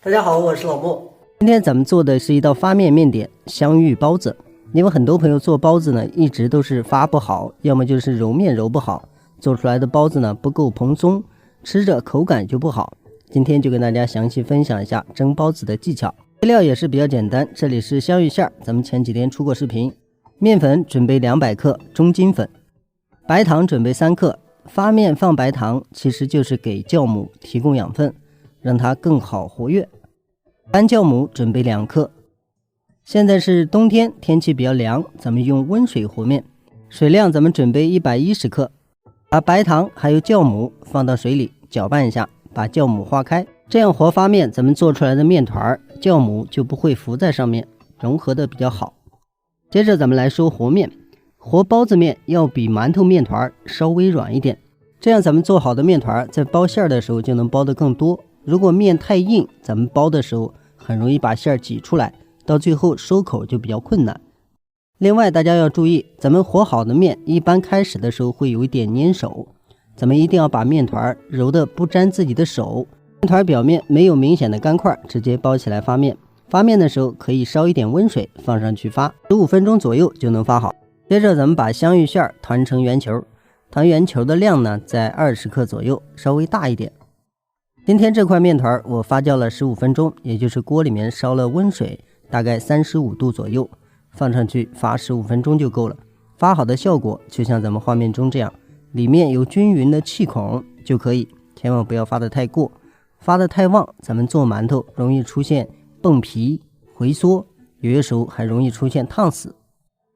大家好，我是老莫。今天咱们做的是一道发面面点香芋包子。因为很多朋友做包子呢，一直都是发不好，要么就是揉面揉不好，做出来的包子呢不够蓬松，吃着口感就不好。今天就跟大家详细分享一下蒸包子的技巧。配料也是比较简单，这里是香芋馅儿，咱们前几天出过视频。面粉准备200克中筋粉，白糖准备3克。发面放白糖其实就是给酵母提供养分，让它更好活跃。干酵母准备2克。现在是冬天，天气比较凉，咱们用温水和面，水量咱们准备110克。把白糖还有酵母放到水里搅拌一下，把酵母化开，这样和发面咱们做出来的面团酵母就不会浮在上面，融合的比较好。接着咱们来说和面，和包子面要比馒头面团稍微软一点，这样咱们做好的面团在包馅的时候就能包得更多。如果面太硬，咱们包的时候很容易把馅挤出来，到最后收口就比较困难。另外大家要注意，咱们和好的面一般开始的时候会有一点粘手，咱们一定要把面团揉得不沾自己的手，面团表面没有明显的干块，直接包起来发面。发面的时候可以烧一点温水放上去发，15分钟左右就能发好。接着咱们把香芋馅团成圆球，团圆球的量呢在20克左右，稍微大一点。今天这块面团我发酵了15分钟，也就是锅里面烧了温水大概35度左右，放上去发15分钟就够了。发好的效果就像咱们画面中这样，里面有均匀的气孔就可以，千万不要发得太过，发得太旺咱们做馒头容易出现蹦皮回缩，有些时候还容易出现烫死。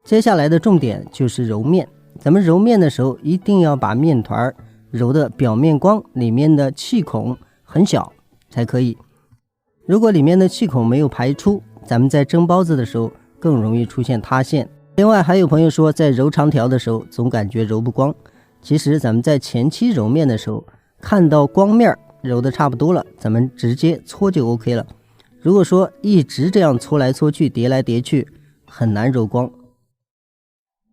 接下来的重点就是揉面，咱们揉面的时候一定要把面团揉的表面光，里面的气孔很小才可以。如果里面的气孔没有排出，咱们在蒸包子的时候更容易出现塌陷。另外还有朋友说在揉长条的时候总感觉揉不光，其实咱们在前期揉面的时候看到光面揉的差不多了，咱们直接搓就 OK 了。如果说一直这样搓来搓去叠来叠去，很难揉光。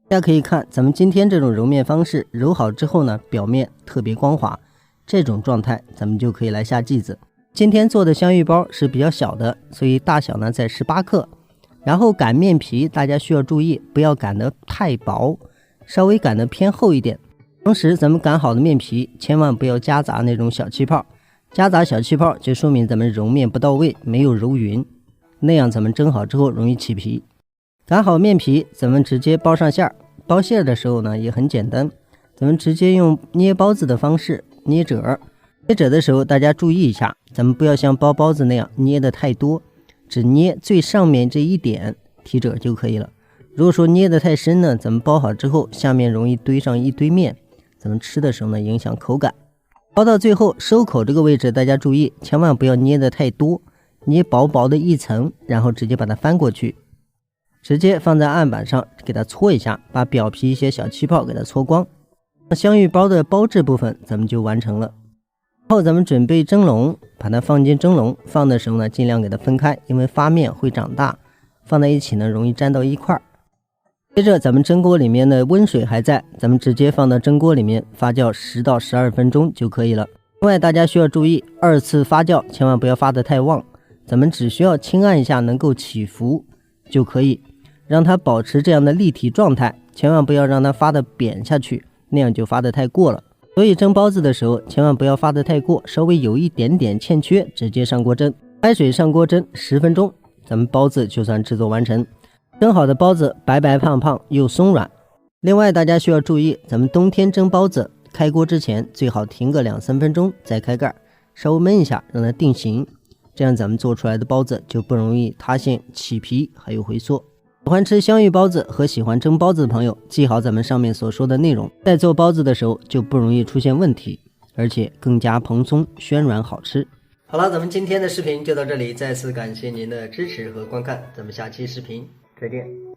大家可以看咱们今天这种揉面方式，揉好之后呢，表面特别光滑，这种状态咱们就可以来下剂子。今天做的香芋包是比较小的，所以大小呢在18克。然后擀面皮大家需要注意，不要擀得太薄，稍微擀得偏厚一点。同时咱们擀好的面皮千万不要夹杂那种小气泡，夹杂小气泡就说明咱们揉面不到位，没有揉匀，那样咱们蒸好之后容易起皮。擀好面皮咱们直接包上馅儿，包馅的时候呢也很简单，咱们直接用捏包子的方式捏褶。捏褶的时候大家注意一下，咱们不要像包包子那样捏的太多，只捏最上面这一点提褶就可以了。如果说捏的太深呢，咱们包好之后下面容易堆上一堆面，咱们吃的时候呢影响口感。包到最后收口这个位置大家注意，千万不要捏的太多，捏薄薄的一层，然后直接把它翻过去，直接放在案板上给它搓一下，把表皮一些小气泡给它搓光。香芋包的包制部分咱们就完成了。然后咱们准备蒸笼，把它放进蒸笼，放的时候呢尽量给它分开，因为发面会长大，放在一起呢容易粘到一块。接着咱们蒸锅里面的温水还在，咱们直接放到蒸锅里面发酵10到12分钟就可以了。另外大家需要注意，2次发酵千万不要发得太旺，咱们只需要轻按一下能够起伏就可以，让它保持这样的立体状态，千万不要让它发得扁下去，那样就发得太过了。所以蒸包子的时候千万不要发得太过，稍微有一点点欠缺直接上锅蒸，开水上锅蒸10分钟，咱们包子就算制作完成。蒸好的包子白白胖胖又松软。另外大家需要注意，咱们冬天蒸包子开锅之前最好停个2-3分钟再开盖，稍微焖一下让它定型，这样咱们做出来的包子就不容易塌陷起皮还有回缩。喜欢吃香芋包子和喜欢蒸包子的朋友，记好咱们上面所说的内容，在做包子的时候就不容易出现问题，而且更加蓬松暄软好吃。好了，咱们今天的视频就到这里，再次感谢您的支持和观看，咱们下期视频再见。